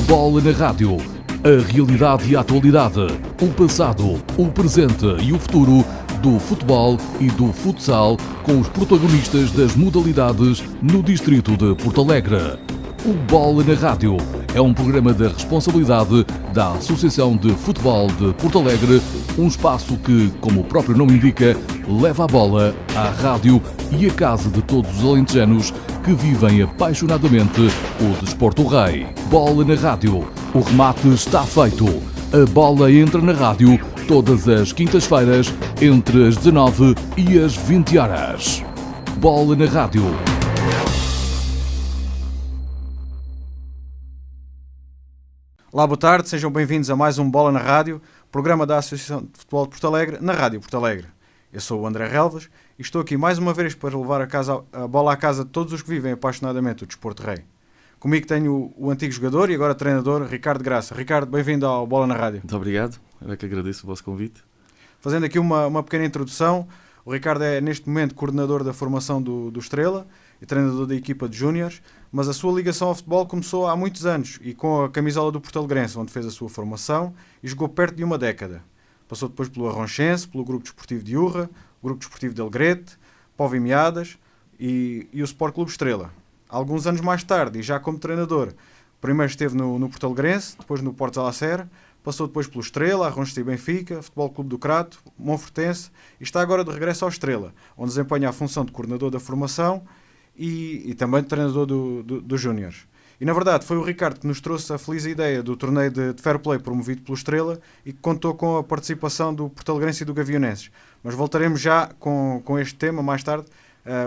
Bola na Rádio. A realidade e a atualidade, o passado, o presente e o futuro do futebol e do futsal com os protagonistas das modalidades no distrito de Porto Alegre. O Bola na Rádio é um programa da responsabilidade da Associação de Futebol de Porto Alegre, um espaço que, como o próprio nome indica, leva a bola à rádio e à casa de todos os alentejanos que vivem apaixonadamente o desporto rei. Bola na Rádio. O remate está feito. A bola entra na rádio todas as quintas-feiras entre as 19 e as 20 horas. Bola na Rádio. Olá, boa tarde, sejam bem-vindos a mais um Bola na Rádio, programa da Associação de Futebol de Porto Alegre, na Rádio Porto Alegre. Eu sou o André Relvas e estou aqui mais uma vez para levar a bola à casa de todos os que vivem apaixonadamente o desporto rei. Comigo tenho o antigo jogador e agora treinador, Ricardo Graça. Ricardo, bem-vindo ao Bola na Rádio. Muito obrigado, eu é que agradeço o vosso convite. Fazendo aqui uma pequena introdução, o Ricardo é neste momento coordenador da formação do Estrela e treinador da equipa de júniores, mas a sua ligação ao futebol começou há muitos anos e com a camisola do Porto Alegrense, onde fez a sua formação e jogou perto de uma década. Passou depois pelo Arronchense, pelo Grupo Desportivo de Urra, o Grupo Desportivo de Alegrete, Póvoa e Meadas e o Sport Clube Estrela. Alguns anos mais tarde, e já como treinador, primeiro esteve no Porto Alegrense, depois no Porto Alacera, passou depois pelo Estrela, Arronches e Benfica, Futebol Clube do Crato, Monfortense e está agora de regresso ao Estrela, onde desempenha a função de coordenador da formação e também de treinador dos júniores. E na verdade foi o Ricardo que nos trouxe a feliz ideia do torneio de Fair Play promovido pelo Estrela e que contou com a participação do Porto Alegrense e do Gavionenses. Mas voltaremos já com este tema mais tarde,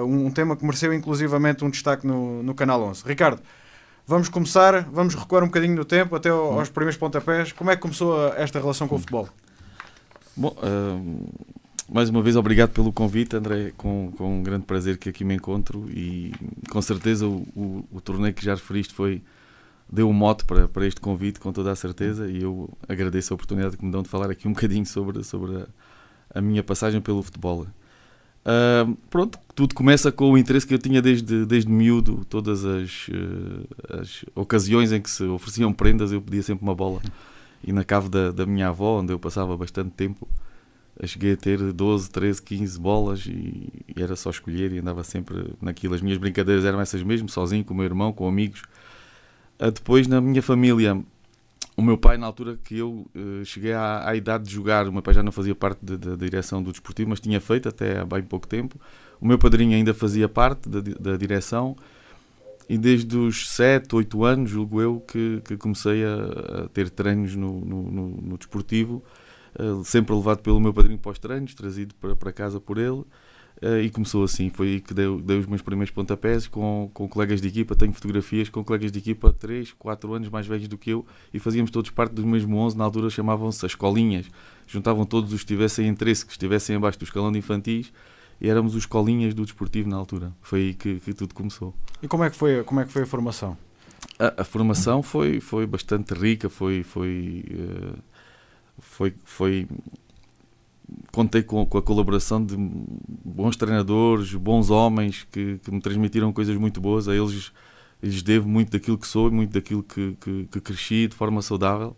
um tema que mereceu inclusivamente um destaque no Canal 11. Ricardo, vamos recuar um bocadinho no tempo até aos primeiros pontapés. Como é que começou esta relação com o futebol? Bom, mais uma vez obrigado pelo convite, André, com um grande prazer que aqui me encontro e com certeza o torneio que já referiste deu um mote para este convite, com toda a certeza, e eu agradeço a oportunidade que me dão de falar aqui um bocadinho sobre a minha passagem pelo futebol. Pronto, tudo começa com o interesse que eu tinha desde miúdo. Todas as ocasiões em que se ofereciam prendas eu pedia sempre uma bola, e na cave da minha avó, onde eu passava bastante tempo, eu cheguei a ter 12, 13, 15 bolas e era só escolher e andava sempre naquilo. As minhas brincadeiras eram essas mesmo, sozinho, com o meu irmão, com amigos. Depois, na minha família, o meu pai, na altura que eu cheguei à idade de jogar, o meu pai já não fazia parte da direção do desportivo, mas tinha feito até há bem pouco tempo. O meu padrinho ainda fazia parte da direção e desde os 7, 8 anos, julgo eu, que comecei a ter treinos no desportivo, sempre levado pelo meu padrinho para os treinos, trazido para casa por ele, e começou assim. Foi aí que dei os meus primeiros pontapés com colegas de equipa. Tenho fotografias com colegas de equipa 3, 4 anos mais velhos do que eu e fazíamos todos parte do mesmo 11. Na altura chamavam-se as escolinhas, juntavam todos os que tivessem interesse, que estivessem abaixo do escalão de infantis, e éramos os escolinhas do desportivo na altura. Foi aí que tudo começou. E como é que foi a formação? A formação foi bastante rica, contei com a colaboração de bons treinadores, bons homens que me transmitiram coisas muito boas. A eles devo muito daquilo que sou e muito daquilo que cresci de forma saudável.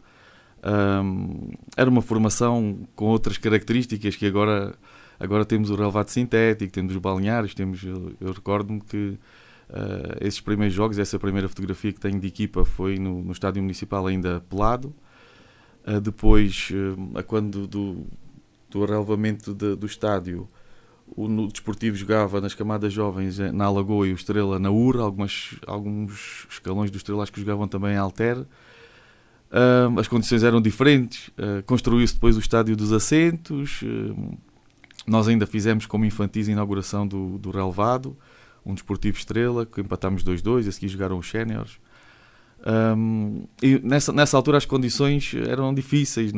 Era uma formação com outras características que agora temos o relevado sintético, temos os balneários, eu recordo-me que esses primeiros jogos, essa primeira fotografia que tenho de equipa foi no estádio municipal ainda pelado. Depois, quando do relevamento do estádio, o desportivo jogava nas camadas jovens na Alagoa e o Estrela na Urra. Alguns escalões do Estrela acho que jogavam também em Alter. As condições eram diferentes. Construiu-se depois o estádio dos assentos. Nós ainda fizemos como infantis a inauguração do relevado, um desportivo Estrela, que empatámos 2-2, a seguir jogaram os séniores. E nessa altura as condições eram difíceis.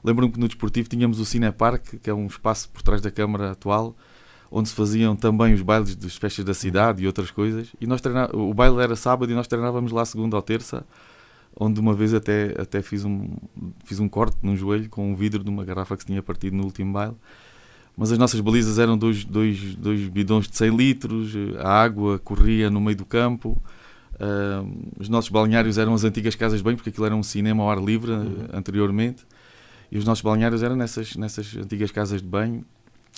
Lembro-me que no desportivo tínhamos o Cineparque, que é um espaço por trás da Câmara atual, onde se faziam também os bailes das festas da cidade e outras coisas. E o baile era sábado e nós treinávamos lá segunda ou terça, onde uma vez até fiz um corte num joelho com um vidro de uma garrafa que se tinha partido no último baile. Mas as nossas balizas eram dois bidões de 100 litros, a água corria no meio do campo, Os nossos balneários eram as antigas casas de banho, porque aquilo era um cinema ao ar livre anteriormente, e os nossos balneários eram nessas antigas casas de banho,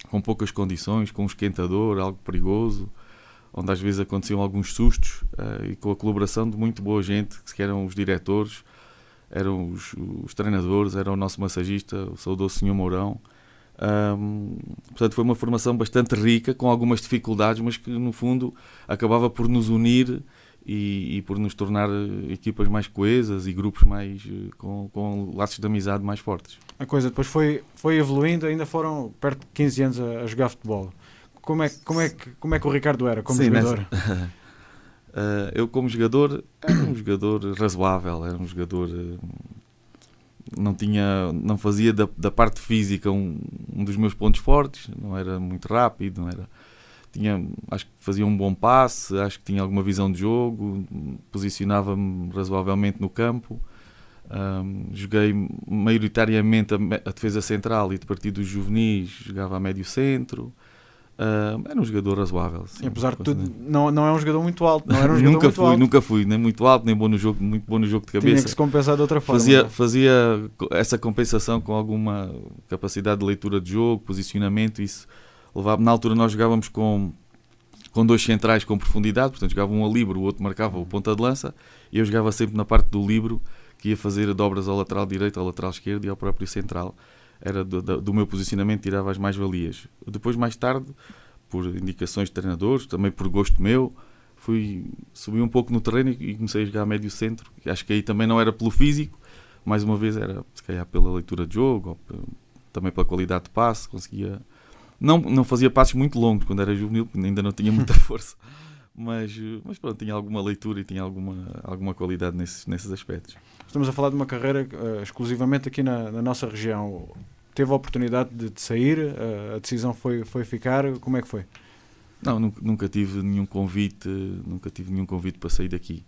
com poucas condições, com um esquentador, algo perigoso, onde às vezes aconteciam alguns sustos, e com a colaboração de muito boa gente, que eram os diretores, eram os treinadores, era o nosso massagista, o saudoso Sr. Mourão. Portanto, foi uma formação bastante rica, com algumas dificuldades, mas que no fundo acabava por nos unir e por nos tornar equipas mais coesas e grupos mais com laços de amizade mais fortes. A coisa depois foi evoluindo, ainda foram perto de 15 anos a jogar futebol. Como é que o Ricardo era como jogador? Eu como jogador era um jogador razoável, era um jogador... Não fazia da parte física um dos meus pontos fortes, não era muito rápido, acho que fazia um bom passe, acho que tinha alguma visão de jogo, posicionava-me razoavelmente no campo. Joguei maioritariamente a defesa central e de partir dos juvenis jogava a médio centro. Era um jogador razoável. Sim, apesar de tudo, não é um jogador muito alto. Não era um jogador nunca fui, nem muito alto, nem muito bom no jogo de cabeça. Tinha que se compensar de outra forma. Fazia essa compensação com alguma capacidade de leitura de jogo, posicionamento. Isso levava. Na altura nós jogávamos com dois centrais com profundidade, portanto jogava um a líbero, o outro marcava o ponta de lança, e eu jogava sempre na parte do líbero, que ia fazer dobras ao lateral direito, ao lateral esquerdo e ao próprio central. Era do meu posicionamento, tirava as mais-valias. Depois, mais tarde, por indicações de treinadores, também por gosto meu, subi um pouco no terreno e comecei a jogar a médio centro. Acho que aí também não era pelo físico, mais uma vez era se calhar pela leitura de jogo, ou também pela qualidade de passe. Conseguia... Não fazia passes muito longos quando era juvenil, ainda não tinha muita força. Mas pronto, tinha alguma leitura e tinha alguma qualidade nesses aspectos. Estamos a falar de uma carreira exclusivamente aqui na nossa região. Teve a oportunidade de sair? A decisão foi ficar? Como é que foi? Não, nunca tive nenhum convite para sair daqui.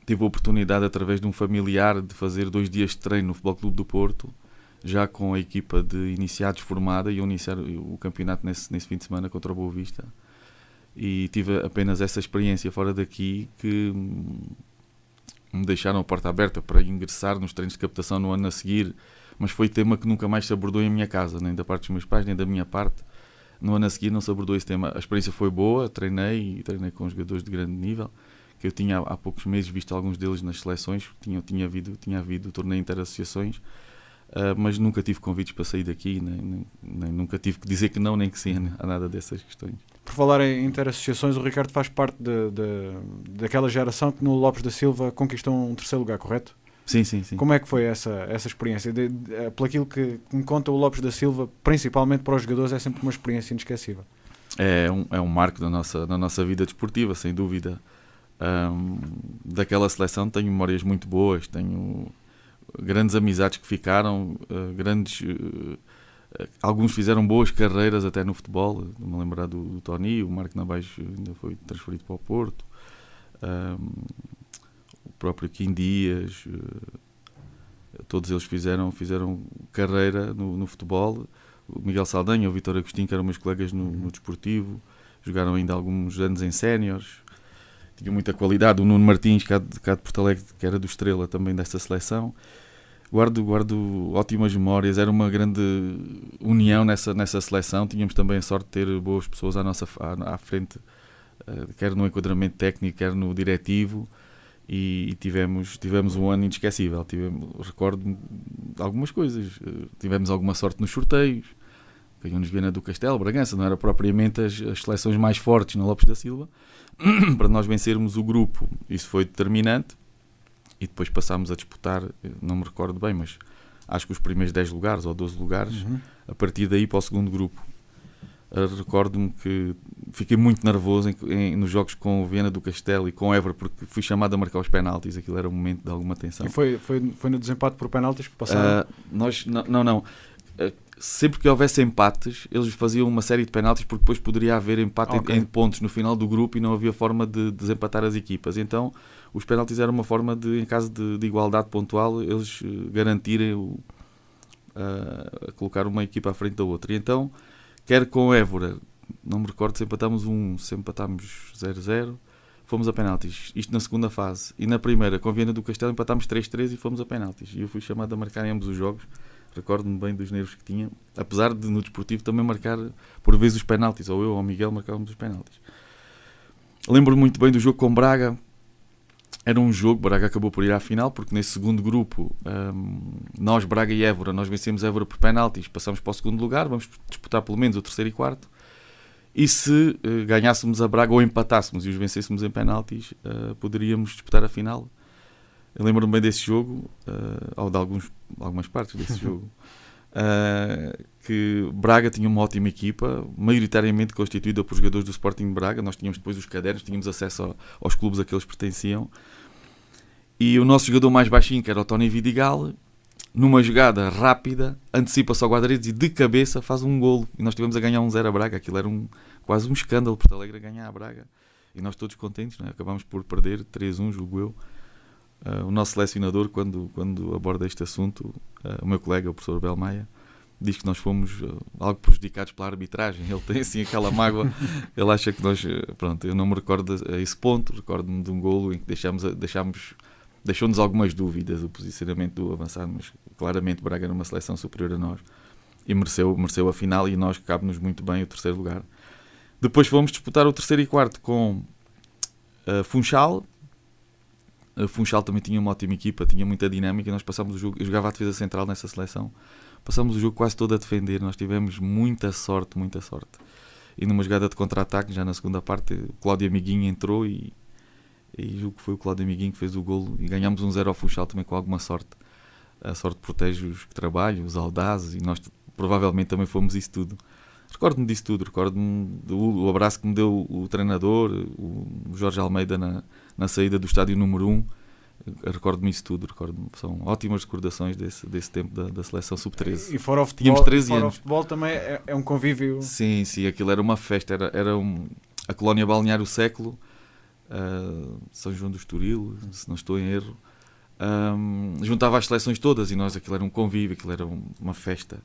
Tive a oportunidade, através de um familiar, de fazer 2 dias de treino no Futebol Clube do Porto, já com a equipa de iniciados formada, e eu iniciar o campeonato nesse fim de semana contra o Boa Vista. E tive apenas essa experiência fora daqui, que me deixaram a porta aberta para ingressar nos treinos de captação no ano a seguir, mas foi tema que nunca mais se abordou em minha casa, nem da parte dos meus pais, nem da minha parte. No ano a seguir não se abordou esse tema. A experiência foi boa, treinei com jogadores de grande nível, que eu tinha há poucos meses visto alguns deles nas seleções, tinha havido torneio inter-associações, mas nunca tive convites para sair daqui, nem nunca tive que dizer que não, nem que sim, a nada dessas questões. Por falar em inter-associações, o Ricardo faz parte daquela geração que no Lopes da Silva conquistou um 3º lugar, correto? Sim. Como é que foi essa experiência? Por aquilo que me conta o Lopes da Silva, principalmente para os jogadores, é sempre uma experiência inesquecível. É um marco da nossa vida desportiva, sem dúvida. Daquela seleção tenho memórias muito boas, tenho grandes amizades que ficaram, alguns fizeram boas carreiras até no futebol. Me lembrar do Tony, o Marco Nabaixo ainda foi transferido para o Porto, o próprio Kim Dias, todos eles fizeram carreira no futebol. O Miguel Saldanha, o Vítor Agostinho, que eram meus colegas no desportivo, jogaram ainda alguns anos em séniores, tinham muita qualidade. O Nuno Martins, cá de Porto Alegre, que era do Estrela também dessa seleção. Guardo ótimas memórias, era uma grande união nessa seleção. Tínhamos também a sorte de ter boas pessoas à frente, quer no enquadramento técnico, quer no diretivo, e tivemos um ano inesquecível. Recordo algumas coisas, tivemos alguma sorte nos sorteios, ganhou-nos Viana do Castelo, Bragança, não era propriamente as seleções mais fortes no Lopes da Silva, para nós vencermos o grupo. Isso foi determinante. E depois passámos a disputar, não me recordo bem, mas acho que os primeiros 10 lugares ou 12 lugares, a partir daí para o segundo grupo. Recordo-me que fiquei muito nervoso nos jogos com o Viana do Castelo e com o Évora, porque fui chamado a marcar os penaltis. Aquilo era um momento de alguma tensão. E foi no desempate por penaltis que passaram? Não. Sempre que houvesse empates, eles faziam uma série de penaltis, porque depois poderia haver empate em pontos no final do grupo e não havia forma de desempatar as equipas. Então, os penaltis eram uma forma de, em caso de igualdade pontual, eles garantirem colocar uma equipa à frente da outra. E então, quer com o Évora, não me recordo se empatámos 0-0, fomos a penaltis. Isto na segunda fase. E na primeira, com a Viana do Castelo, empatámos 3-3 e fomos a penaltis. E eu fui chamado a marcar em ambos os jogos. Recordo-me bem dos nervos que tinha. Apesar de no desportivo também marcar por vezes os penaltis. Ou eu ou o Miguel marcávamos os penaltis. Lembro-me muito bem do jogo com Braga. Era um jogo, Braga acabou por ir à final, porque nesse segundo grupo, nós, Braga e Évora, nós vencemos Évora por penaltis, passamos para o segundo lugar, vamos disputar pelo menos o terceiro e quarto. E se ganhássemos a Braga ou empatássemos e os vencêssemos em penaltis, poderíamos disputar a final. Eu lembro-me bem desse jogo, ou de algumas partes desse jogo, que Braga tinha uma ótima equipa, maioritariamente constituída por jogadores do Sporting de Braga. Nós tínhamos depois os cadernos, tínhamos acesso aos clubes a que eles pertenciam. E o nosso jogador mais baixinho, que era o Tony Vidigal, numa jogada rápida, antecipa-se ao guarda-redes e de cabeça faz um golo. E nós estivemos a ganhar 1-0 a Braga. Aquilo era quase um escândalo, Porto Alegre a ganhar a Braga. E nós todos contentes, não é? Acabámos por perder 3-1, julgo eu. O nosso selecionador, quando aborda este assunto, o meu colega, o professor Abel Maia, diz que nós fomos algo prejudicados pela arbitragem. Ele tem assim aquela mágoa, ele acha que nós... Pronto, eu não me recordo a esse ponto, recordo-me de um golo em que deixou-nos algumas dúvidas o posicionamento do avançado, mas claramente Braga era uma seleção superior a nós e mereceu a final, e nós cabe-nos muito bem o terceiro lugar. Depois fomos disputar o terceiro e quarto com Funchal. Funchal também tinha uma ótima equipa, tinha muita dinâmica, e nós passámos o jogo, eu jogava a defesa central nessa seleção, passámos o jogo quase todo a defender, nós tivemos muita sorte, e numa jogada de contra-ataque, já na segunda parte, o Cláudio Amiguinho entrou e julgo que foi o Cláudio Amiguinho que fez o golo, e ganhámos 1-0 ao Funchal também com alguma sorte. A sorte protege os que trabalham, os audazes, e nós provavelmente também fomos isso tudo. Recordo-me disso tudo, recordo-me do abraço que me deu o treinador, o Jorge Almeida na saída do estádio número 1. Recordo-me isso tudo, são ótimas recordações desse tempo da seleção sub-13. E fora o futebol, tínhamos 13 anos. O futebol também é um convívio. Sim, aquilo era uma festa, era a colónia balneário século, São João do Estoril, se não estou em erro. Juntava as seleções todas e nós, aquilo era um convívio, aquilo era uma festa.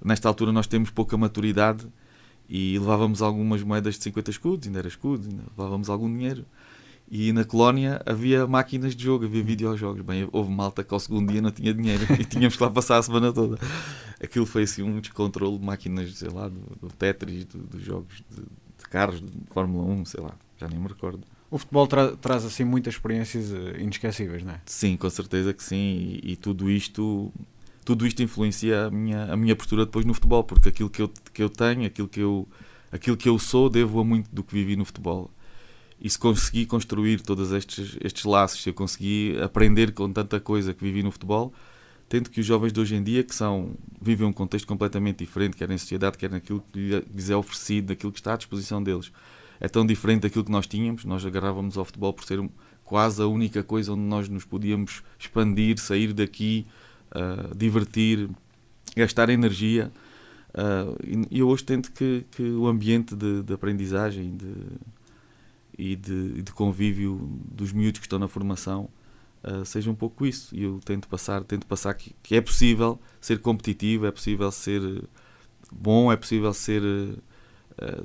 Nesta altura nós temos pouca maturidade e levávamos algumas moedas de 50 escudos, ainda levávamos algum dinheiro. E na colónia havia máquinas de jogo, havia videojogos. Bem, houve malta que ao segundo dia não tinha dinheiro e tínhamos que lá passar a semana toda. Aquilo foi assim um descontrole de máquinas, sei lá, do Tetris, dos jogos de carros, de Fórmula 1, sei lá, já nem me recordo. O futebol traz assim muitas experiências inesquecíveis, não é? Sim, com certeza que sim, e tudo isto influencia a minha postura depois no futebol, porque aquilo que eu tenho, aquilo que eu sou, devo a muito do que vivi no futebol. E se consegui construir todos estes laços, se eu consegui aprender com tanta coisa que vivi no futebol, tendo que os jovens de hoje em dia, vivem um contexto completamente diferente, quer em sociedade, quer naquilo que lhes é oferecido, daquilo que está à disposição deles. É tão diferente daquilo que nós tínhamos. Nós agarrávamos ao futebol por ser quase a única coisa onde nós nos podíamos expandir, sair daqui, divertir, gastar energia. E eu hoje tento que o ambiente de aprendizagem e de convívio dos miúdos que estão na formação seja um pouco isso. E eu tento passar que é possível ser competitivo, é possível ser bom, é possível ser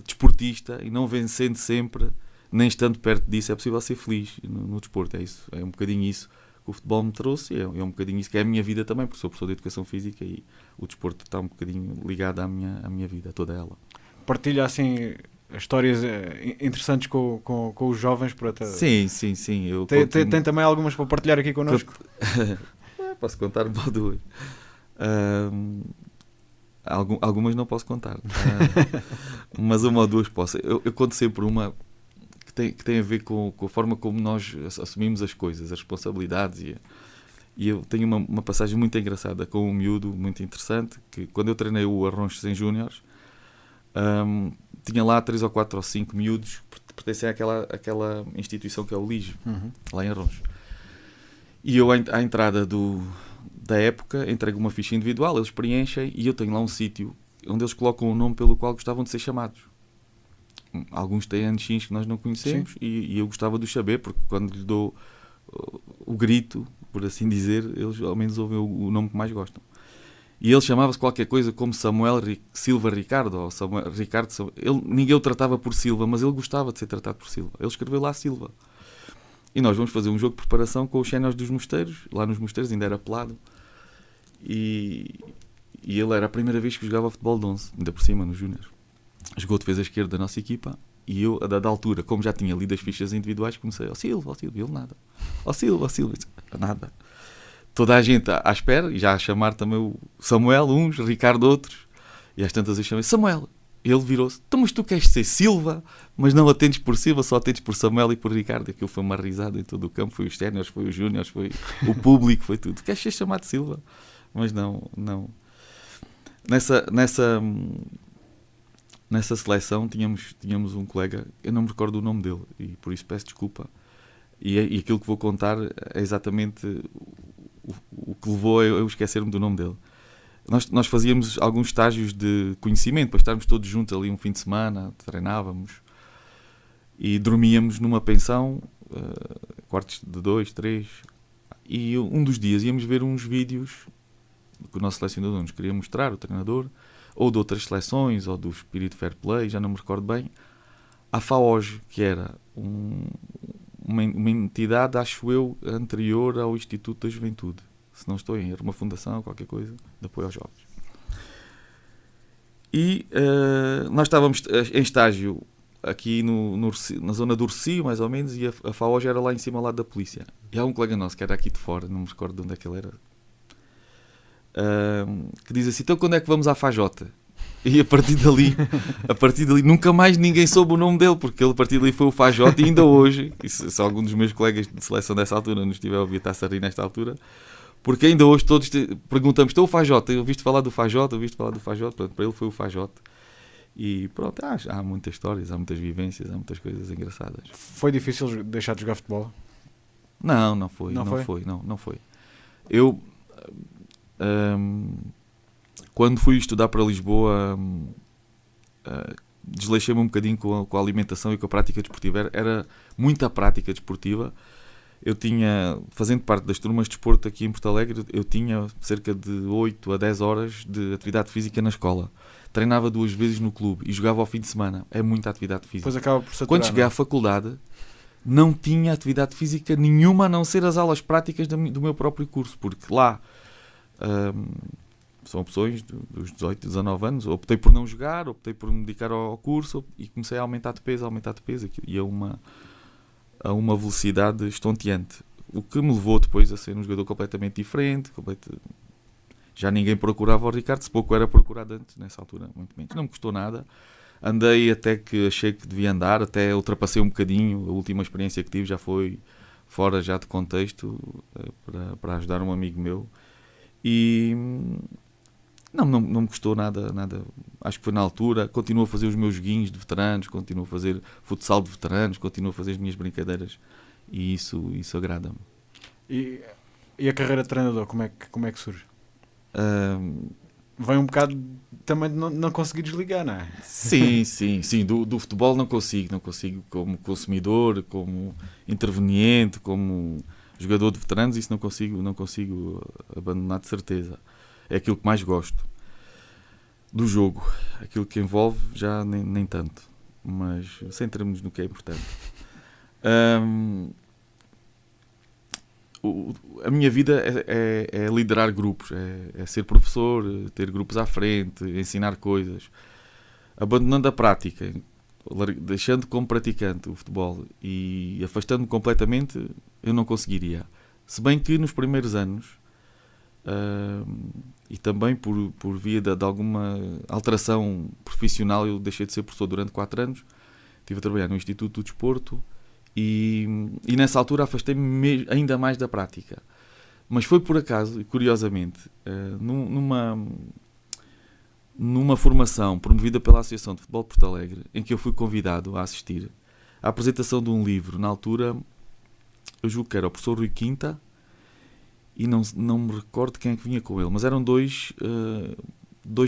desportista, e não vencendo sempre, nem estando perto disso, é possível ser feliz no desporto. É isso, é um bocadinho isso que o futebol me trouxe, e é um bocadinho isso que é a minha vida também, porque sou professor de Educação Física e o desporto está um bocadinho ligado à minha vida, a toda ela. Partilha assim histórias interessantes com os jovens para Sim. Tem também algumas para partilhar aqui connosco? Posso contar uma ou duas. Algumas não posso contar, mas uma ou duas posso. Eu conto sempre uma que tem a ver com a forma como nós assumimos as coisas, as responsabilidades, e eu tenho uma passagem muito engraçada com um miúdo muito interessante, que quando eu treinei o Arronches em Júniores, tinha lá 3 ou 4 ou 5 miúdos que pertencem àquela instituição que é o LIGE, lá em Arronches. E eu, à entrada da época, entrego uma ficha individual, eles preenchem, e eu tenho lá um sítio onde eles colocam o nome pelo qual gostavam de ser chamados. Alguns têm anos que nós não conhecemos, e eu gostava de saber, porque quando lhe dou o grito, por assim dizer, eles ao menos ouvem o nome que mais gostam. E ele chamava-se qualquer coisa como Samuel Silva Ricardo, ou Samuel Ricardo. Ninguém o tratava por Silva, mas ele gostava de ser tratado por Silva. Ele escreveu lá Silva. e nós vamos fazer um jogo de preparação com os séniores dos Mosteiros. Lá nos Mosteiros ainda era pelado. E ele era a primeira vez que jogava futebol de 11, ainda por cima, nos Júniors. Jogou defesa esquerda da nossa equipa. E eu, a dada altura, como já tinha lido as fichas individuais, comecei, ó Silva, ele nada. Ó Silva, nada. Toda a gente à espera, e já a chamar também o Samuel, uns, Ricardo, outros. E às tantas eu chamei, Samuel. Ele virou-se, então, mas tu queres ser Silva, mas não atendes por Silva, só atendes por Samuel e por Ricardo. Aquilo foi uma risada em todo o campo, foi os séniores, foi os júniores, foi o público, foi tudo. Queres ser chamado Silva? Mas não. Nessa seleção tínhamos um colega, eu não me recordo o nome dele, e por isso peço desculpa. E aquilo que vou contar é exatamente o que levou a eu esquecer-me do nome dele. Nós fazíamos alguns estágios de conhecimento, para estarmos todos juntos ali um fim de semana, treinávamos e dormíamos numa pensão, quartos de 2, 3, e um dos dias íamos ver uns vídeos que o nosso selecionador nos queria mostrar, o treinador, ou de outras seleções, ou do Espírito Fair Play, já não me recordo bem, a FAOJ, que era uma entidade, acho eu, anterior ao Instituto da Juventude. Se não estou em erro, uma fundação, qualquer coisa, de apoio aos jovens. E nós estávamos em estágio aqui na zona do Urcio, mais ou menos, e a FAOJ era lá em cima, ao lado da polícia. E há um colega nosso, que era aqui de fora, não me recordo de onde é que ele era, que diz assim, então quando é que vamos à Fajota? E a partir dali nunca mais ninguém soube o nome dele, porque ele a partir dali foi o Fajota, e ainda hoje, e se algum dos meus colegas de seleção dessa altura nos estiver a ouvir, está-se a rir nesta altura, porque ainda hoje todos perguntamos, estou o Fajota, ouviste falar do Fajota? Pronto, para ele foi o Fajota. E pronto, há muitas histórias, há muitas vivências, há muitas coisas engraçadas. Foi difícil deixar de jogar futebol? Não foi. Eu quando fui estudar para Lisboa, desleixei-me um bocadinho com a alimentação e com a prática desportiva. Era muita prática desportiva. Eu tinha, fazendo parte das turmas de desporto aqui em Porto Alegre, eu tinha cerca de 8 a 10 horas de atividade física na escola. Treinava 2 vezes no clube e jogava ao fim de semana. É muita atividade física. Depois acaba por saturar, quando cheguei à faculdade, não tinha atividade física nenhuma, a não ser as aulas práticas do meu próprio curso, porque lá são opções dos 18, 19 anos. Optei por não jogar, optei por me dedicar ao curso e comecei a aumentar de peso, e a uma velocidade estonteante. O que me levou depois a ser um jogador completamente diferente. Já ninguém procurava o Ricardo, se pouco era procurado antes, nessa altura, muito menos. Não me custou nada. Andei até que achei que devia andar, até ultrapassei um bocadinho. A última experiência que tive já foi fora já de contexto, para ajudar um amigo meu. E não me custou nada. Acho que foi na altura. Continuo a fazer os meus joguinhos de veteranos, continuo a fazer futsal de veteranos, continuo a fazer as minhas brincadeiras, e isso agrada-me. E a carreira de treinador, como é que surge? Vem um bocado também de não conseguir desligar, não é? Sim. Do futebol não consigo como consumidor, como interveniente, como jogador de veteranos, isso não consigo abandonar, de certeza. É aquilo que mais gosto do jogo. Aquilo que envolve já nem tanto, mas centramos no que é importante. A minha vida é liderar grupos, é ser professor, ter grupos à frente, ensinar coisas, abandonando a prática, deixando como praticante o futebol e afastando-me completamente, eu não conseguiria. Se bem que nos primeiros anos, e também por via de alguma alteração profissional, eu deixei de ser professor durante 4 anos, estive a trabalhar no Instituto do Desporto. E nessa altura afastei-me ainda mais da prática. Mas foi por acaso, e curiosamente, numa formação promovida pela Associação de Futebol de Porto Alegre, em que eu fui convidado a assistir à apresentação de um livro. Na altura, eu julgo que era o professor Rui Quinta, e não me recordo quem é que vinha com ele, mas eram dois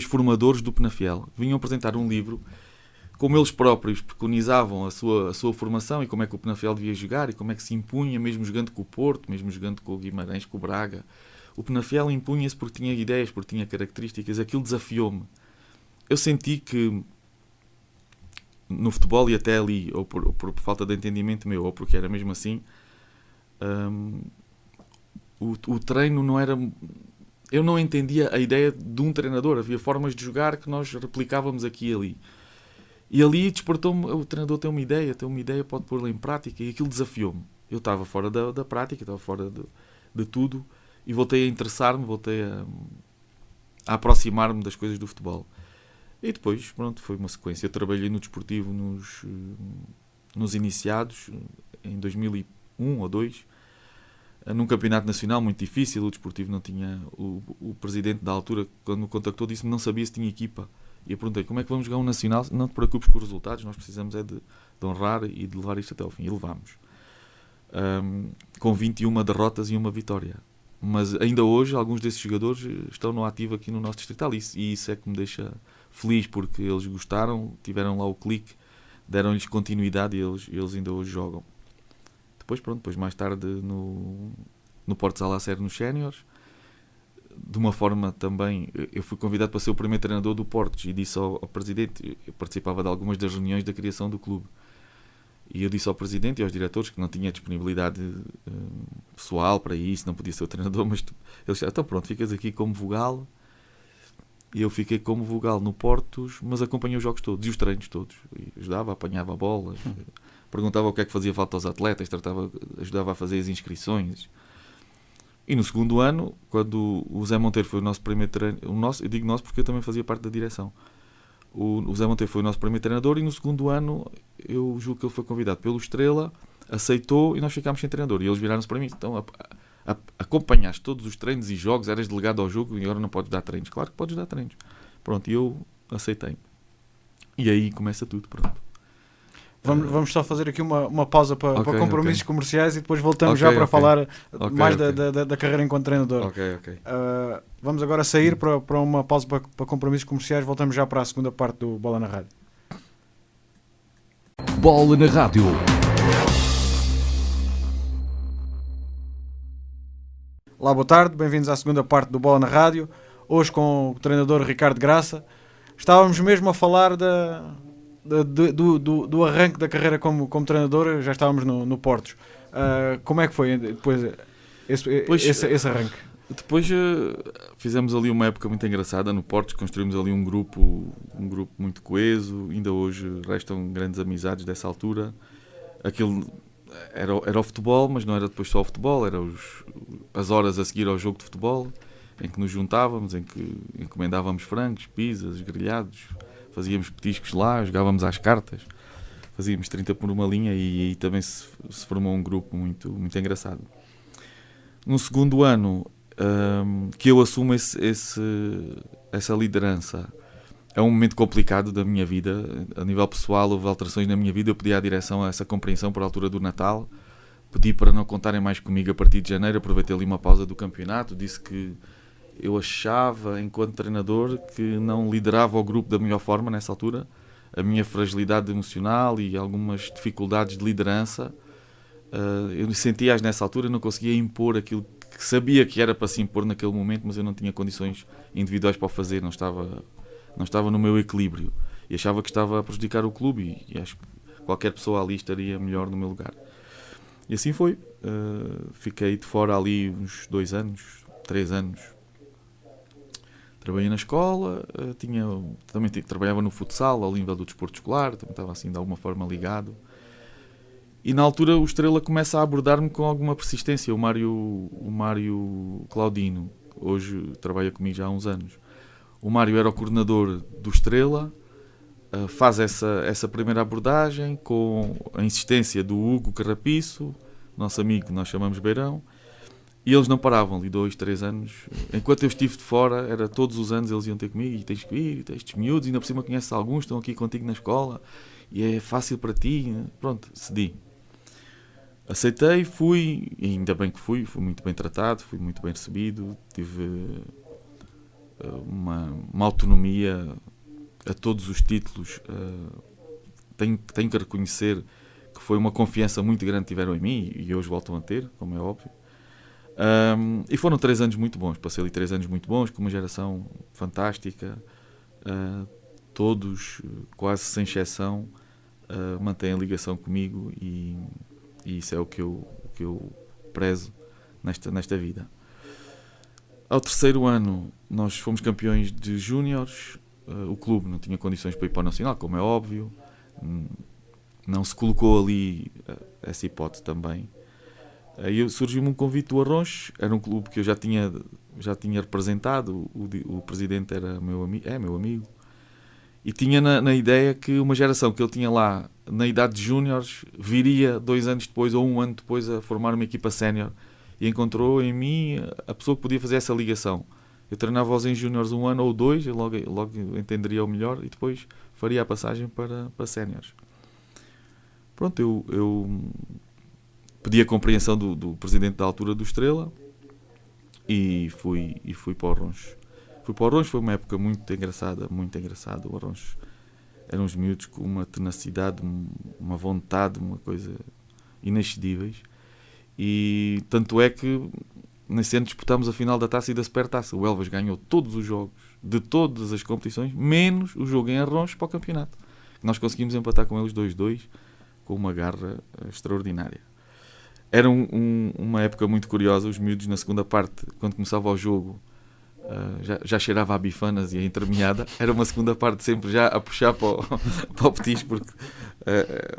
formadores do Penafiel, que vinham apresentar um livro. Como eles próprios preconizavam a sua formação e como é que o Penafiel devia jogar e como é que se impunha, mesmo jogando com o Porto, mesmo jogando com o Guimarães, com o Braga. O Penafiel impunha-se porque tinha ideias, porque tinha características. Aquilo desafiou-me. Eu senti que no futebol, e até ali, ou por falta de entendimento meu, ou porque era mesmo assim, o treino não era... Eu não entendia a ideia de um treinador. Havia formas de jogar que nós replicávamos aqui e ali. E ali despertou-me, o treinador tem uma ideia, pode pô-la em prática, e aquilo desafiou-me. Eu estava fora da prática, estava fora de tudo, e voltei a interessar-me, voltei a aproximar-me das coisas do futebol. E depois, pronto, foi uma sequência. Eu trabalhei no desportivo nos iniciados, em 2001 ou 2002, num campeonato nacional muito difícil. O desportivo não tinha... O presidente da altura, quando me contactou, disse-me que não sabia se tinha equipa. E eu perguntei, como é que vamos jogar um nacional? Não te preocupes com os resultados, nós precisamos é de honrar e de levar isto até ao fim. E levamos. Com 21 derrotas e uma vitória. Mas ainda hoje, alguns desses jogadores estão no ativo aqui no nosso distrital. E isso é que me deixa feliz, porque eles gostaram, tiveram lá o clique, deram-lhes continuidade e eles ainda hoje jogam. Depois mais tarde no Porto Salacer nos séniores, de uma forma também, eu fui convidado para ser o primeiro treinador do Porto e disse ao presidente, eu participava de algumas das reuniões da criação do clube, e eu disse ao presidente e aos diretores que não tinha disponibilidade pessoal para isso, não podia ser o treinador, mas eles disseram, então pronto, ficas aqui como vogal. E eu fiquei como vogal no Portos, mas acompanhei os jogos todos e os treinos todos, e ajudava, apanhava bolas, perguntava o que é que fazia falta aos atletas, ajudava a fazer as inscrições. E no segundo ano, quando o Zé Monteiro foi o nosso primeiro treinador, eu digo nosso porque eu também fazia parte da direção, o Zé Monteiro foi o nosso primeiro treinador, e no segundo ano eu julgo que ele foi convidado pelo Estrela, aceitou, e nós ficámos sem treinador, e eles viraram-se para mim, então acompanhaste todos os treinos e jogos, eras delegado ao jogo e agora não podes dar treinos. Claro que podes dar treinos. Pronto, e eu aceitei. E aí começa tudo, pronto. Vamos só fazer aqui uma pausa para compromissos comerciais e depois voltamos já para falar mais da carreira enquanto treinador. Vamos agora sair para uma pausa para compromissos comerciais. Voltamos já para a segunda parte do Bola na Rádio. Bola na Rádio. Olá, boa tarde, bem-vindos à segunda parte do Bola na Rádio. Hoje com o treinador Ricardo Graça. Estávamos mesmo a falar do arranque da carreira como treinador, já estávamos no Portos. Como é que foi depois esse arranque? Depois fizemos ali uma época muito engraçada no Portos, construímos ali um grupo muito coeso, ainda hoje restam grandes amizades dessa altura. Aquilo era o futebol, mas não era depois só o futebol, era as horas a seguir ao jogo de futebol, em que nos juntávamos, em que encomendávamos frangos, pizzas, grelhados, fazíamos petiscos lá, jogávamos às cartas, fazíamos 30 por uma linha, e aí também se formou um grupo muito, muito engraçado. No segundo ano que eu assumo essa liderança, é um momento complicado da minha vida. A nível pessoal houve alterações na minha vida. Eu pedi à direção essa compreensão por altura do Natal, pedi para não contarem mais comigo a partir de janeiro, aproveitei ali uma pausa do campeonato, disse que eu achava, enquanto treinador, que não liderava o grupo da melhor forma nessa altura. A minha fragilidade emocional e algumas dificuldades de liderança, eu sentia-as nessa altura, não conseguia impor aquilo que sabia que era para se impor naquele momento, mas eu não tinha condições individuais para o fazer, não estava no meu equilíbrio, e achava que estava a prejudicar o clube, e acho que qualquer pessoa ali estaria melhor no meu lugar. E assim foi. Fiquei de fora ali uns 2 anos, 3 anos. Trabalhei na escola, também trabalhava no futsal, ao nível do desporto escolar, também estava assim de alguma forma ligado. E na altura o Estrela começa a abordar-me com alguma persistência. O Mário Claudino, hoje trabalha comigo já há uns anos. O Mário era o coordenador do Estrela, faz essa primeira abordagem com a insistência do Hugo Carrapiço, nosso amigo que nós chamamos Beirão, e eles não paravam ali 2, 3 anos. Enquanto eu estive de fora, era todos os anos eles iam ter comigo, e tens que ir, tens estes miúdos, ainda por cima conheces alguns, estão aqui contigo na escola, e é fácil para ti. Pronto, cedi. Aceitei, fui, e ainda bem que fui muito bem tratado, fui muito bem recebido, tive uma autonomia a todos os títulos. Tenho que reconhecer que foi uma confiança muito grande que tiveram em mim, e hoje voltam a ter, como é óbvio. E foram 3 anos muito bons, passei ali 3 anos muito bons, com uma geração fantástica, todos, quase sem exceção, mantêm a ligação comigo, e isso é o que eu prezo nesta vida. Ao terceiro ano, nós fomos campeões de júniores. O clube não tinha condições para ir para o Nacional, como é óbvio. Não se colocou ali essa hipótese também. Aí surgiu-me um convite do Arronches. Era um clube que eu já tinha representado. O presidente era meu amigo. E tinha na ideia que uma geração que ele tinha lá, na idade de júniores, viria 2 anos depois ou 1 ano depois a formar uma equipa sénior. E encontrou em mim a pessoa que podia fazer essa ligação. Eu treinava-os em júniores 1 ano ou 2, eu logo entenderia o melhor e depois faria a passagem para séniores. Pronto, eu pedi a compreensão do presidente da altura do Estrela e fui para o Arronches. Fui para o Arronches, foi uma época muito engraçada. O Arronches eram uns miúdos com uma tenacidade, uma vontade, uma coisa inexcedíveis. E tanto é que nesse ano disputámos a final da Taça e da Supertaça. O Elvas ganhou todos os jogos de todas as competições, menos o jogo em Arronches para o campeonato. Nós conseguimos empatar com eles 2-2 com uma garra extraordinária. Era uma época muito curiosa. Os miúdos na segunda parte, quando começava o jogo, já cheirava a bifanas e a intermeada. Era uma segunda parte sempre já a puxar para o petisco, porque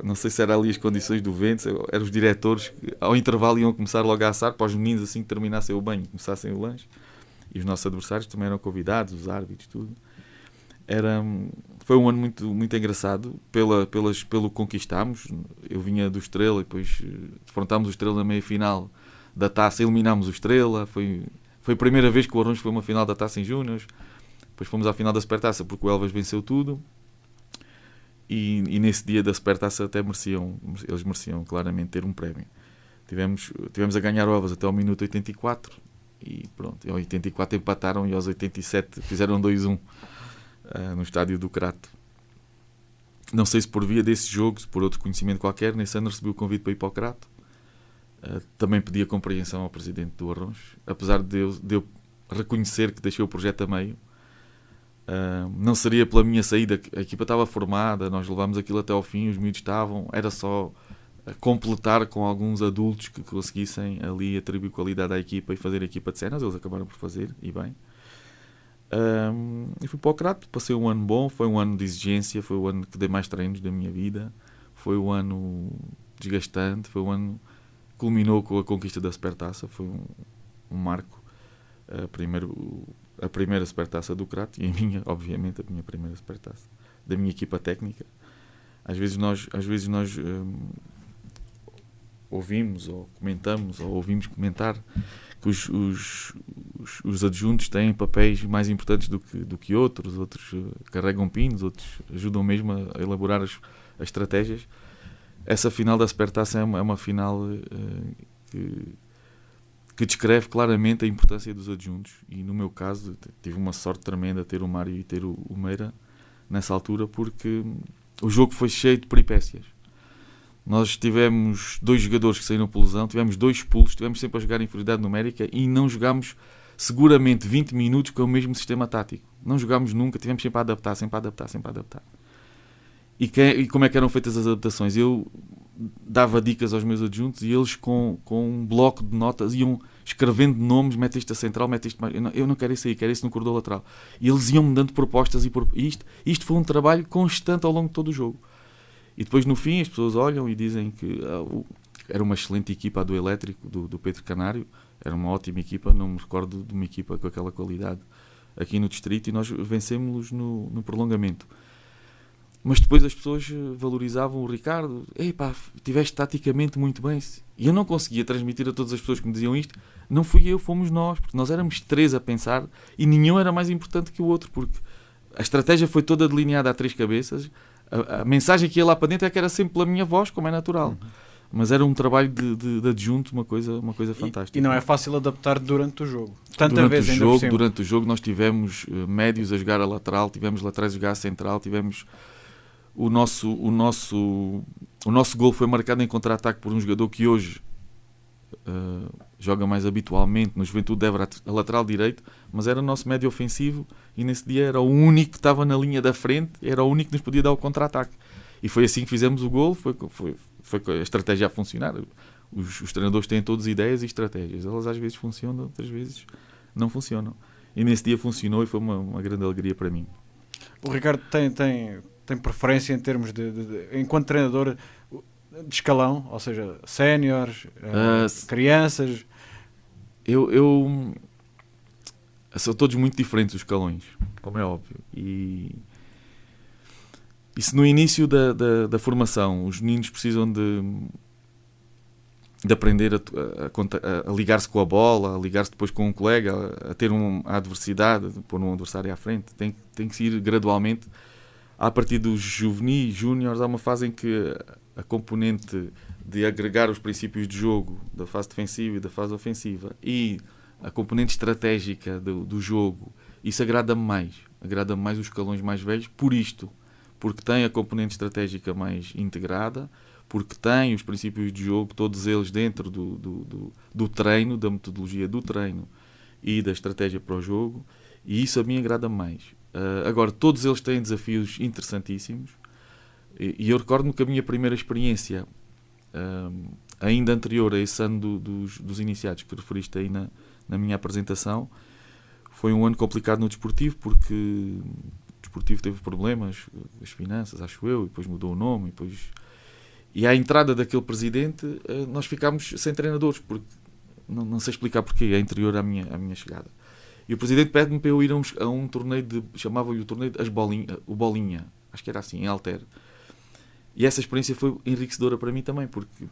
não sei se era ali as condições do vento, eram os diretores que ao intervalo iam começar logo a assar para os meninos assim que terminassem o banho, começassem o lanche, e os nossos adversários também eram convidados, os árbitros, tudo. Foi um ano muito, muito engraçado pelo que conquistámos. Eu vinha do Estrela e depois defrontámos o Estrela na meia-final da Taça, eliminámos o Estrela. Foi a primeira vez que o Arronches foi uma final da Taça em Júniors. Depois fomos à final da Supertaça porque o Elvas venceu tudo. E nesse dia da Supertaça até eles mereciam claramente ter um prémio. Tivemos a ganhar o Elvas até ao minuto 84 e pronto, ao 84 empataram e aos 87 fizeram 2-1 no estádio do Crato. Não sei se por via desse jogo, se por outro conhecimento qualquer, nesse ano recebi o convite para ir para o Crato. Também pedi a compreensão ao presidente do Arronches, apesar de eu reconhecer que deixei o projeto a meio. Não seria pela minha saída, a equipa estava formada, nós levámos aquilo até ao fim, os miúdos estavam, era só completar com alguns adultos que conseguissem ali atribuir qualidade à equipa e fazer a equipa de cenas. Eles acabaram por fazer, e bem. E fui para o Crato, passei um ano bom, foi um ano de exigência, foi o ano que dei mais treinos da minha vida, foi um ano desgastante, foi um ano que culminou com a conquista da Supertaça, foi um marco, a primeira Supertaça do Crato e obviamente a minha primeira Supertaça da minha equipa técnica. Às vezes nós ouvimos ou comentamos ou ouvimos comentar que os adjuntos têm papéis mais importantes do que outros carregam pinos, outros ajudam mesmo a elaborar as estratégias. Essa final da Supertaça é uma final que descreve claramente a importância dos adjuntos, e no meu caso tive uma sorte tremenda ter o Mário e ter o Meira nessa altura, porque o jogo foi cheio de peripécias. Nós tivemos 2 jogadores que saíram por lesão, tivemos 2 expulsos, estivemos sempre a jogar em inferioridade numérica e não jogámos seguramente 20 minutos com o mesmo sistema tático. Não jogámos nunca, tivemos sempre a adaptar. E como é que eram feitas as adaptações? Eu dava dicas aos meus adjuntos e eles com um bloco de notas iam escrevendo nomes, mete isto a central, mete isto mais, eu não quero isso aí, quero isso no corredor lateral. E eles iam-me dando propostas e isto foi um trabalho constante ao longo de todo o jogo. E depois no fim as pessoas olham e dizem que era uma excelente equipa a do Elétrico, do Pedro Canário, era uma ótima equipa, não me recordo de uma equipa com aquela qualidade aqui no distrito, e nós vencemos-los no prolongamento. Mas depois as pessoas valorizavam o Ricardo. Tiveste taticamente muito bem. E eu não conseguia transmitir a todas as pessoas que me diziam isto. Não fui eu, fomos nós. Porque nós éramos 3 a pensar e nenhum era mais importante que o outro. Porque a estratégia foi toda delineada a 3 cabeças. A mensagem que ia lá para dentro é que era sempre pela minha voz, como é natural. Uhum. Mas era um trabalho de adjunto, uma coisa fantástica. E não é fácil adaptar durante o jogo. Durante o jogo nós tivemos médios a jogar a lateral, tivemos laterais a jogar a central, tivemos... O nosso gol foi marcado em contra-ataque por um jogador que hoje joga mais habitualmente no Juventude, a lateral direito, mas era o nosso médio ofensivo e nesse dia era o único que estava na linha da frente, era o único que nos podia dar o contra-ataque. E foi assim que fizemos o gol, foi a estratégia a funcionar. Os treinadores têm todas ideias e estratégias. Elas às vezes funcionam, outras vezes não funcionam. E nesse dia funcionou e foi uma grande alegria para mim. O Ricardo tem preferência em termos enquanto treinador de escalão, ou seja, séniores, crianças? São todos muito diferentes os escalões, como é óbvio. E se no início da formação os meninos precisam de aprender a ligar-se com a bola, a ligar-se depois com um colega, a ter a adversidade, de pôr um adversário à frente, tem que ir gradualmente. A partir dos juvenis, júniores, há uma fase em que a componente de agregar os princípios de jogo da fase defensiva e da fase ofensiva e a componente estratégica do jogo, isso agrada-me mais os escalões mais velhos porque tem a componente estratégica mais integrada, porque tem os princípios de jogo, todos eles dentro do treino, da metodologia do treino e da estratégia para o jogo, e isso a mim agrada-me mais. Agora, todos eles têm desafios interessantíssimos, e eu recordo-me que a minha primeira experiência, ainda anterior a esse ano dos iniciados que referiste aí na minha apresentação, foi um ano complicado no desportivo, porque o desportivo teve problemas, as finanças, acho eu, e depois mudou o nome, e à entrada daquele presidente nós ficámos sem treinadores, porque não sei explicar porquê, é anterior à minha chegada. E o presidente pede-me para eu ir a um torneio chamava-lhe o torneio o Bolinha, acho que era assim, em Alter. E essa experiência foi enriquecedora para mim também, porque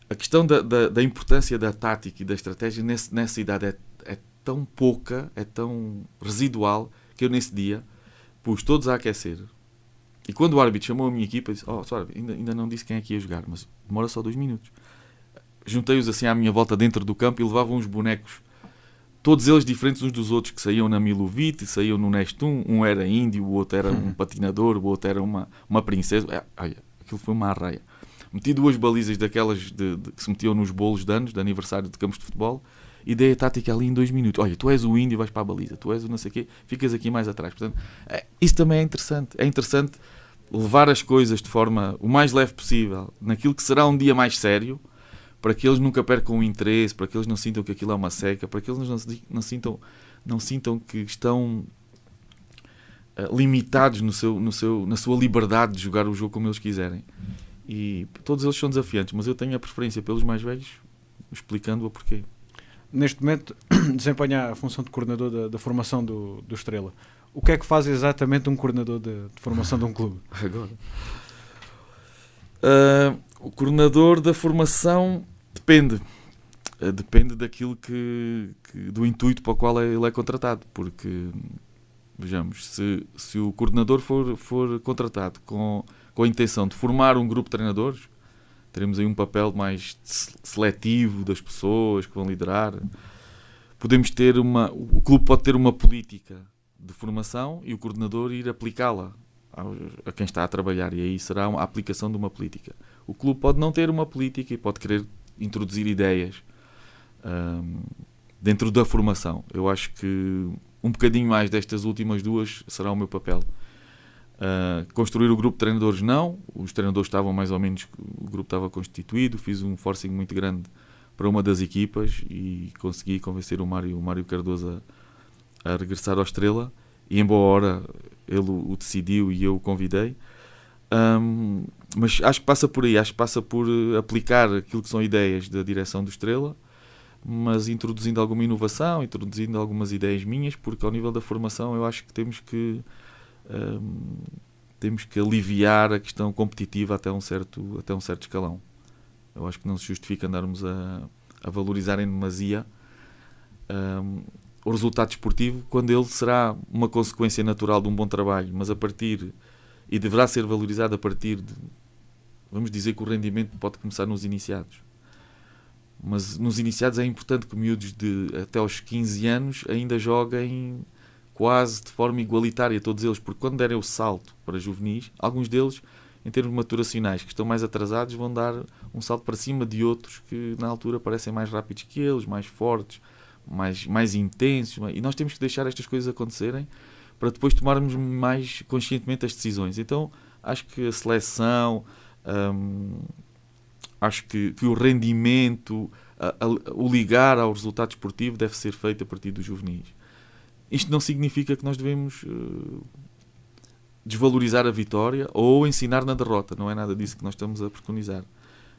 a questão da importância da tática e da estratégia nessa idade é tão pouca, é tão residual, que eu nesse dia pus todos a aquecer. E quando o árbitro chamou a minha equipa, disse, ainda não disse quem é que ia jogar, mas demora só 2 minutos. Juntei-os assim à minha volta dentro do campo e levavam uns bonecos, todos eles diferentes uns dos outros, que saíam na Milovite, saíam no Nestum, um era índio, o outro era um patinador, o outro era uma princesa. Aquilo foi uma arraia. Meti 2 balizas daquelas que se metiam nos bolos de anos, de aniversário de campos de futebol, e dei a tática ali em 2 minutos. Olha, tu és o índio e vais para a baliza, tu és o não sei o quê, ficas aqui mais atrás. Portanto, isso também é interessante. É interessante levar as coisas de forma o mais leve possível, naquilo que será um dia mais sério, para que eles nunca percam o interesse, para que eles não sintam que aquilo é uma seca, para que eles não sintam que estão limitados na sua liberdade de jogar o jogo como eles quiserem. E todos eles são desafiantes, mas eu tenho a preferência pelos mais velhos, explicando o porquê. Neste momento, desempenha a função de coordenador da formação do Estrela. O que é que faz exatamente um coordenador de formação de um clube? Agora, o coordenador da formação depende daquilo do intuito para o qual ele é contratado, porque vejamos, se o coordenador for contratado com a intenção de formar um grupo de treinadores, teremos aí um papel mais seletivo das pessoas que vão liderar. Podemos ter o clube pode ter uma política de formação e o coordenador ir aplicá-la a quem está a trabalhar, e aí será a aplicação de uma política. O clube pode não ter uma política e pode querer introduzir ideias dentro da formação. Eu acho que um bocadinho mais destas últimas 2 será o meu papel. Construir o grupo de treinadores não, os treinadores estavam mais ou menos, o grupo estava constituído, fiz um forcing muito grande para uma das equipas e consegui convencer o Mário Cardoso a regressar ao Estrela, e em boa hora ele o decidiu e eu o convidei. Mas acho que passa por aí, acho que passa por aplicar aquilo que são ideias da direção do Estrela, mas introduzindo alguma inovação, introduzindo algumas ideias minhas, porque ao nível da formação eu acho que temos que aliviar a questão competitiva até um certo escalão. Eu acho que não se justifica andarmos a valorizar em demasia o resultado desportivo, quando ele será uma consequência natural de um bom trabalho, mas e deverá ser valorizado a partir de, vamos dizer que o rendimento pode começar nos iniciados. Mas nos iniciados é importante que miúdos até aos 15 anos ainda joguem quase de forma igualitária, todos eles, porque quando derem o salto para juvenis, alguns deles, em termos maturacionais, que estão mais atrasados, vão dar um salto para cima de outros que na altura parecem mais rápidos que eles, mais fortes, mais intensos, e nós temos que deixar estas coisas acontecerem para depois tomarmos mais conscientemente as decisões. Então acho que a seleção, Acho que o rendimento, o ligar ao resultado esportivo deve ser feito a partir dos juvenis. Isto não significa que nós devemos desvalorizar a vitória ou ensinar na derrota. Não é nada disso que nós estamos a preconizar.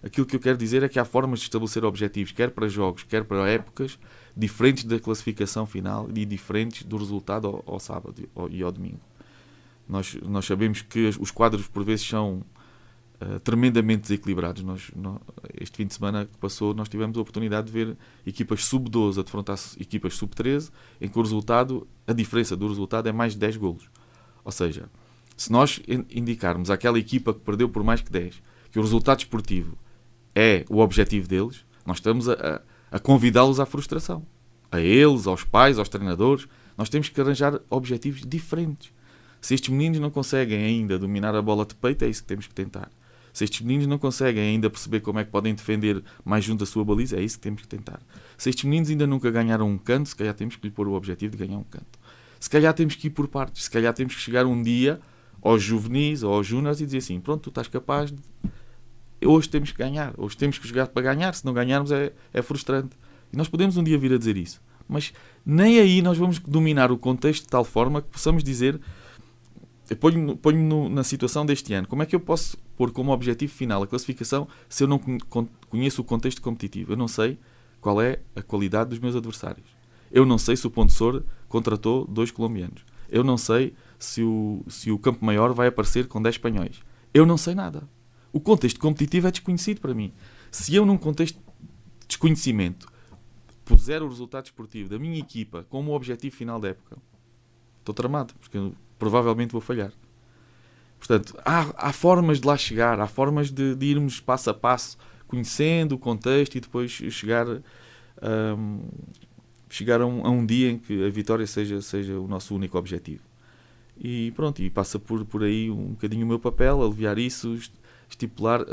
Aquilo que eu quero dizer é que há formas de estabelecer objetivos, quer para jogos, quer para épocas, diferentes da classificação final e diferentes do resultado ao sábado e ao domingo. Nós sabemos que os quadros, por vezes, são tremendamente desequilibrados. Este fim de semana que passou, nós tivemos a oportunidade de ver equipas sub-12 a defrontar equipas sub-13, em que a diferença do resultado é mais de 10 golos. Ou seja, se nós indicarmos àquela equipa que perdeu por mais que 10, que o resultado esportivo é o objetivo deles, nós estamos a convidá-los à frustração. A eles, aos pais, aos treinadores. Nós temos que arranjar objetivos diferentes. Se estes meninos não conseguem ainda dominar a bola de peito, é isso que temos que tentar. Se estes meninos não conseguem ainda perceber como é que podem defender mais junto da sua baliza, é isso que temos que tentar. Se estes meninos ainda nunca ganharam um canto, se calhar temos que lhe pôr o objetivo de ganhar um canto. Se calhar temos que ir por partes. Se calhar temos que chegar um dia aos juvenis ou aos júniores e dizer assim, pronto, tu estás capaz de... Hoje temos que ganhar. Hoje temos que jogar para ganhar. Se não ganharmos é frustrante. E nós podemos um dia vir a dizer isso. Mas nem aí nós vamos dominar o contexto de tal forma que possamos dizer... Eu ponho-me na situação deste ano. Como é que eu posso pôr como objetivo final a classificação se eu não conheço o contexto competitivo? Eu não sei qual é a qualidade dos meus adversários. Eu não sei se o Pontessor contratou 2 colombianos. Eu não sei se o Campo Maior vai aparecer com 10 espanhóis. Eu não sei nada. O contexto competitivo é desconhecido para mim. Se eu, num contexto de desconhecimento, puser o resultado esportivo da minha equipa como objetivo final da época, estou tramado, porque eu provavelmente vou falhar. Portanto, há formas de lá chegar, há formas de irmos passo a passo, conhecendo o contexto e depois chegar a um dia em que a vitória seja o nosso único objetivo. E pronto, e passa por aí um bocadinho o meu papel, aliviar isso, estipular,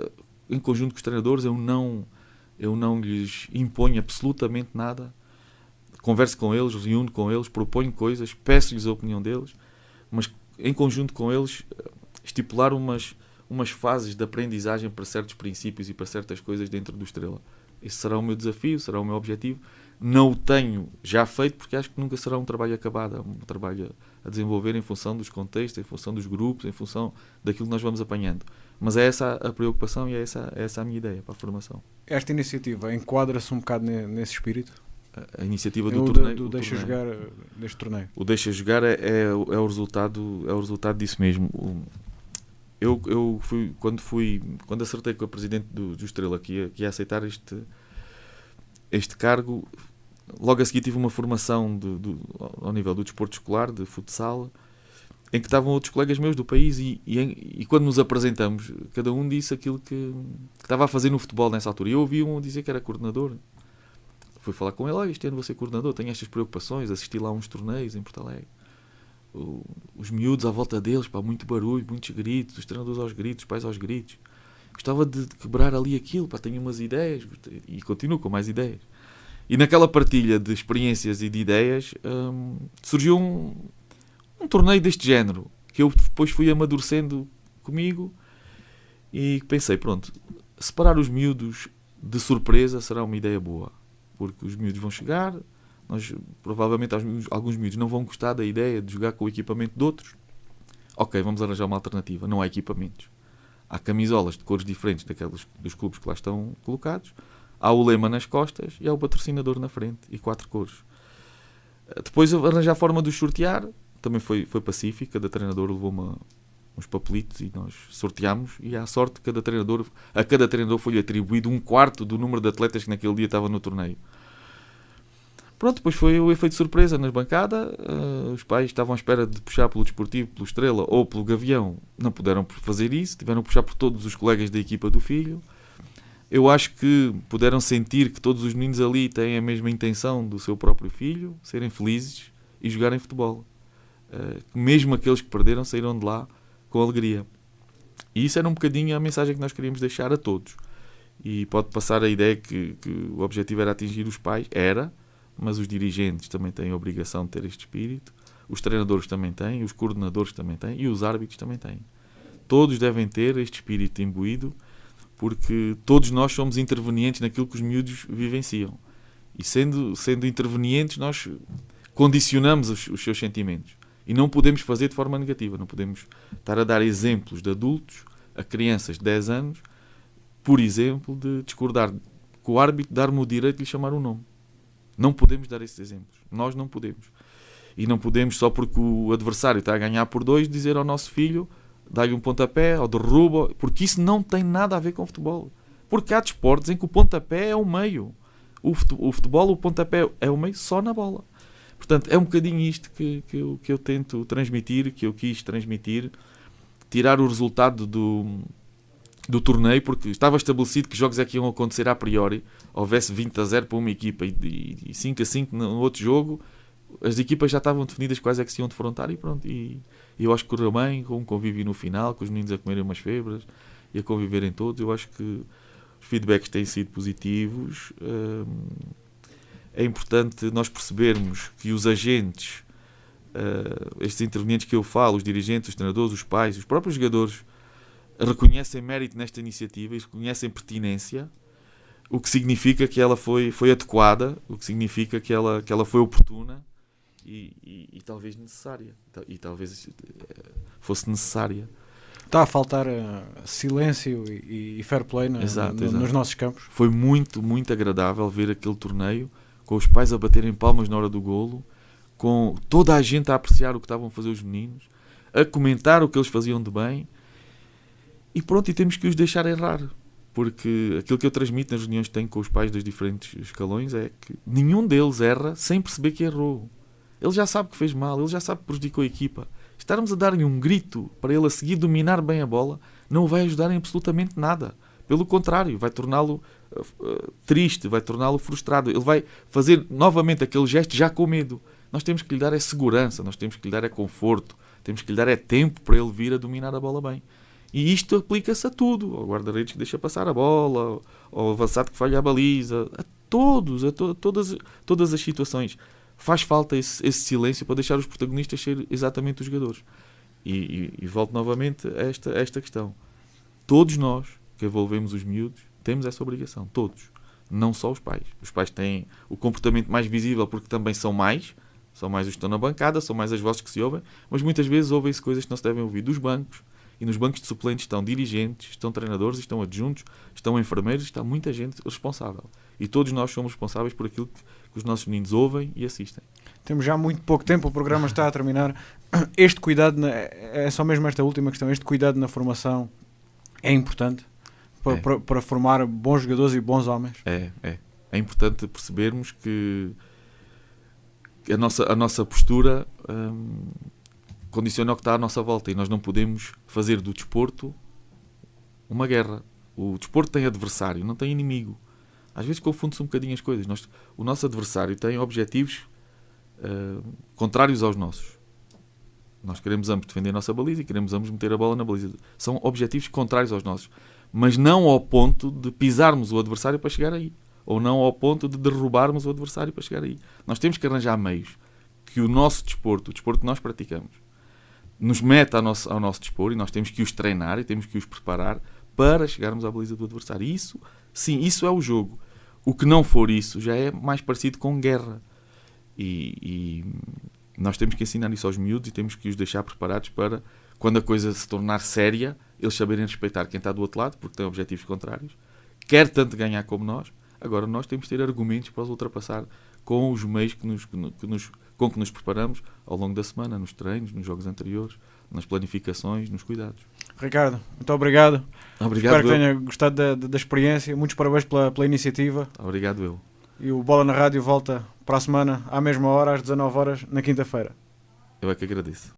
em conjunto com os treinadores, eu não lhes imponho absolutamente nada. Converso com eles, reúno com eles, proponho coisas, peço-lhes a opinião deles, mas em conjunto com eles estipular umas fases de aprendizagem para certos princípios e para certas coisas dentro do Estrela. Esse será o meu desafio, será o meu objetivo. Não o tenho já feito porque acho que nunca será um trabalho acabado, é um trabalho a desenvolver em função dos contextos, em função dos grupos, em função daquilo que nós vamos apanhando. Mas é essa a preocupação e é essa a minha ideia para a formação. Esta iniciativa enquadra-se um bocado nesse espírito? A iniciativa do torneio. Do Deixa Jogar deste torneio. O Deixa Jogar é o resultado disso mesmo. Eu fui, quando acertei com a presidente do Estrela que ia aceitar este cargo, logo a seguir tive uma formação ao nível do desporto escolar, de futsal, em que estavam outros colegas meus do país e quando nos apresentamos, cada um disse aquilo que estava a fazer no futebol nessa altura. E eu ouvi um dizer que era coordenador. Fui falar com ele, este ano vou ser coordenador, tenho estas preocupações, assisti lá a uns torneios em Porto Alegre. Os miúdos à volta deles, muito barulho, muitos gritos, os treinadores aos gritos, os pais aos gritos. Gostava de quebrar ali aquilo, tenho umas ideias e continuo com mais ideias. E naquela partilha de experiências e de ideias surgiu um torneio deste género, que eu depois fui amadurecendo comigo e pensei, pronto, separar os miúdos de surpresa será uma ideia boa, porque os miúdos vão chegar, provavelmente alguns miúdos não vão gostar da ideia de jogar com o equipamento de outros. Ok, vamos arranjar uma alternativa, não há equipamentos. Há camisolas de cores diferentes daquelas dos clubes que lá estão colocados, há o lema nas costas e há o patrocinador na frente e 4 cores. Depois arranjar a forma de os sortear, também foi pacífico, cada treinador levou uns papelitos e nós sorteámos e à sorte a cada treinador foi-lhe atribuído 1/4 do número de atletas que naquele dia estava no torneio. Pronto, depois foi o efeito surpresa na bancada, os pais estavam à espera de puxar pelo Desportivo, pelo Estrela ou pelo Gavião, não puderam fazer isso, tiveram que puxar por todos os colegas da equipa do filho. Eu acho que puderam sentir que todos os meninos ali têm a mesma intenção do seu próprio filho, serem felizes e jogarem futebol. Mesmo aqueles que perderam saíram de lá com alegria. E isso era um bocadinho a mensagem que nós queríamos deixar a todos. E pode passar a ideia que o objetivo era atingir os pais, mas os dirigentes também têm a obrigação de ter este espírito, os treinadores também têm, os coordenadores também têm e os árbitros também têm. Todos devem ter este espírito imbuído porque todos nós somos intervenientes naquilo que os miúdos vivenciam. E sendo intervenientes, nós condicionamos os seus sentimentos. E não podemos fazer de forma negativa. Não podemos estar a dar exemplos de adultos a crianças de 10 anos, por exemplo, de discordar com o árbitro, dar-me o direito de lhe chamar um nome. Não podemos dar esses exemplos. Nós não podemos. E não podemos, só porque o adversário está a ganhar por 2, dizer ao nosso filho, dá-lhe um pontapé, ou derruba, porque isso não tem nada a ver com futebol. Porque há desportos em que o pontapé é o meio. O futebol, o pontapé é o meio só na bola. Portanto, é um bocadinho isto que eu tento transmitir, que eu quis transmitir, tirar o resultado do torneio, porque estava estabelecido que jogos é que iam acontecer a priori, houvesse 20-0 para uma equipa e 5-5 no outro jogo, as equipas já estavam definidas quais é que se iam defrontar e pronto. E eu acho que correu bem, com um convívio no final, com os meninos a comerem umas febras e a conviverem todos. Eu acho que os feedbacks têm sido positivos. É importante nós percebermos que os agentes, estes intervenientes que eu falo, os dirigentes, os treinadores, os pais, os próprios jogadores, reconhecem mérito nesta iniciativa e reconhecem pertinência, o que significa que ela foi adequada, o que significa que ela foi oportuna e talvez necessária. E talvez fosse necessária. Está a faltar silêncio e fair play Exato. Nos nossos campos. Foi muito, muito agradável ver aquele torneio, com os pais a baterem palmas na hora do golo, com toda a gente a apreciar o que estavam a fazer os meninos, a comentar o que eles faziam de bem. E pronto, e temos que os deixar errar. Porque aquilo que eu transmito nas reuniões que tenho com os pais dos diferentes escalões é que nenhum deles erra sem perceber que errou. Ele já sabe que fez mal, ele já sabe que prejudicou a equipa. Estarmos a dar-lhe um grito para ele a seguir dominar bem a bola não o vai ajudar em absolutamente nada. Pelo contrário, vai torná-lo triste, vai torná-lo frustrado. Ele vai fazer novamente aquele gesto já com medo. Nós temos que lhe dar segurança, nós temos que lhe dar conforto, temos que lhe dar tempo para ele vir a dominar a bola bem. E isto aplica-se a tudo. Ao guarda-redes que deixa passar a bola, ao avançado que falha a baliza, a todas as situações. Faz falta esse silêncio para deixar os protagonistas ser exatamente os jogadores. E volto novamente a esta questão. Todos nós que envolvemos os miúdos temos essa obrigação. Todos. Não só os pais. Os pais têm o comportamento mais visível porque também são mais os que estão na bancada, são mais as vozes que se ouvem, mas muitas vezes ouvem-se coisas que não se devem ouvir dos bancos. E nos bancos de suplentes estão dirigentes, estão treinadores, estão adjuntos, estão enfermeiros, está muita gente responsável. E todos nós somos responsáveis por aquilo que os nossos meninos ouvem e assistem. Temos já muito pouco tempo, o programa está a terminar. Este cuidado, é só mesmo esta última questão, este cuidado na formação é importante para formar bons jogadores e bons homens? É importante percebermos que a nossa postura condiciona o que está à nossa volta e nós não podemos fazer do desporto uma guerra. O desporto tem adversário, não tem inimigo. Às vezes confunde-se um bocadinho as coisas. O nosso adversário tem objetivos contrários aos nossos. Nós queremos ambos defender a nossa baliza e queremos ambos meter a bola na baliza. São objetivos contrários aos nossos. Mas não ao ponto de pisarmos o adversário para chegar aí. Ou não ao ponto de derrubarmos o adversário para chegar aí. Nós temos que arranjar meios que o nosso desporto, o desporto que nós praticamos, nos mete ao nosso dispor e nós temos que os treinar e temos que os preparar para chegarmos à baliza do adversário. E isso, sim, isso é o jogo. O que não for isso já é mais parecido com guerra. E nós temos que ensinar isso aos miúdos e temos que os deixar preparados para, quando a coisa se tornar séria, eles saberem respeitar quem está do outro lado, porque tem objetivos contrários. Quer tanto ganhar como nós. Agora nós temos que ter argumentos para os ultrapassar com os meios com que nos preparamos ao longo da semana, nos treinos, nos jogos anteriores, nas planificações, nos cuidados. Ricardo, muito obrigado. Obrigado. Espero que tenha gostado da experiência. Muitos parabéns pela iniciativa. Obrigado eu. E o Bola na Rádio volta para a semana, à mesma hora, às 19h, na quinta-feira. Eu é que agradeço.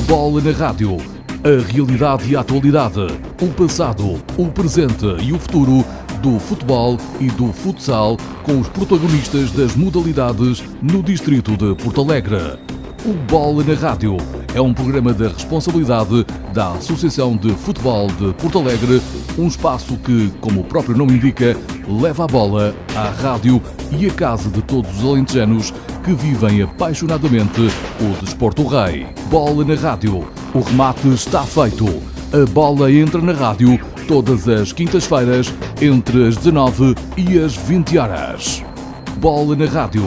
Bola na Rádio. A realidade e a atualidade. O passado, o presente e o futuro do futebol e do futsal com os protagonistas das modalidades no distrito de Porto Alegre. O Bola na Rádio é um programa da responsabilidade da Associação de Futebol de Porto Alegre, um espaço que, como o próprio nome indica, leva a bola à rádio e à casa de todos os alentejanos que vivem apaixonadamente o desporto rei. Bola na Rádio. O remate está feito. A bola entra na rádio todas as quintas-feiras, entre as 19 e as 20 horas. Bola na Rádio.